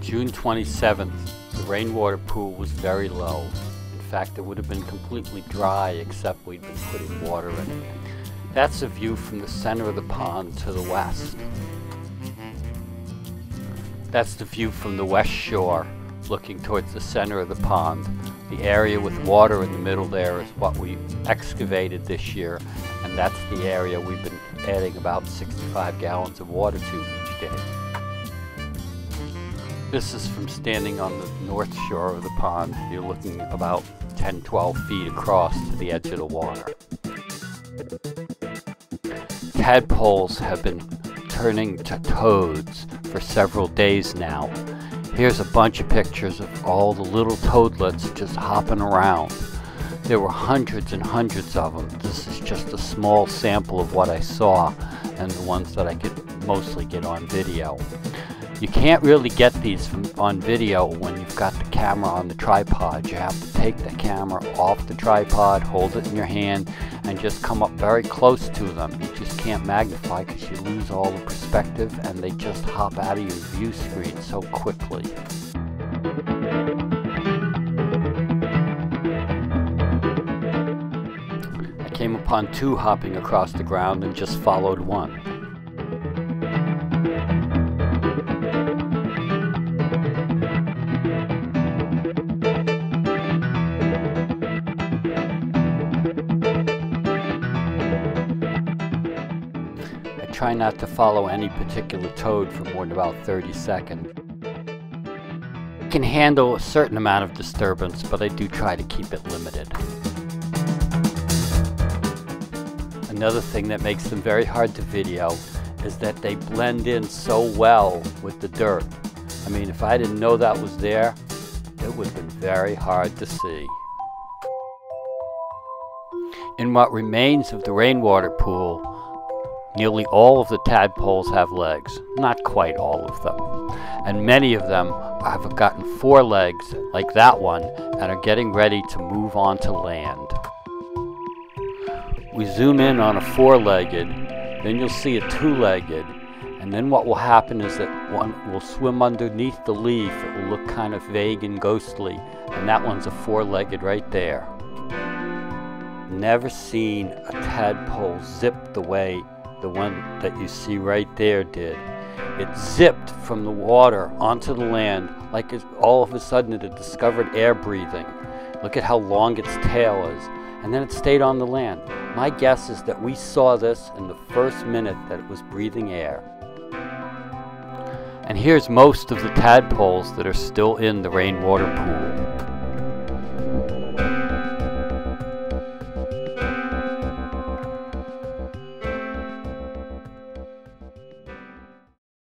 June 27th, the rainwater pool was very low. In fact, it would have been completely dry except we'd been putting water in it. That's a view from the center of the pond to the west. That's the view from the west shore, looking towards the center of the pond. The area with water in the middle there is what we excavated this year, and that's the area we've been adding about 65 gallons of water to each day. This is from standing on the north shore of the pond. You're looking about 10-12 feet across to the edge of the water. Tadpoles have been turning to toads for several days now. Here's a bunch of pictures of all the little toadlets just hopping around. There were hundreds and hundreds of them. This is just a small sample of what I saw and the ones that I could mostly get on video. You can't really get these on video when you've got the camera on the tripod. You have to take the camera off the tripod, hold it in your hand, and just come up very close to them. You just can't magnify because you lose all the perspective and they just hop out of your view screen so quickly. I came upon two hopping across the ground and just followed one. Try not to follow any particular toad for more than about 30 seconds. I can handle a certain amount of disturbance, but I do try to keep it limited. Another thing that makes them very hard to video is that they blend in so well with the dirt. I mean, if I didn't know that was there, it would have been very hard to see. In what remains of the rainwater pool, nearly all of the tadpoles have legs, not quite all of them. And many of them have gotten 4 legs, like that one, and are getting ready to move on to land. We zoom in on a 4-legged, then you'll see a 2-legged, and then what will happen is that one will swim underneath the leaf. It will look kind of vague and ghostly, and that one's a 4-legged right there. Never seen a tadpole zip the way the one that you see right there did. It zipped from the water onto the land like all of a sudden it had discovered air breathing. Look at how long its tail is. And then it stayed on the land. My guess is that we saw this in the first minute that it was breathing air. And here's most of the tadpoles that are still in the rainwater pool.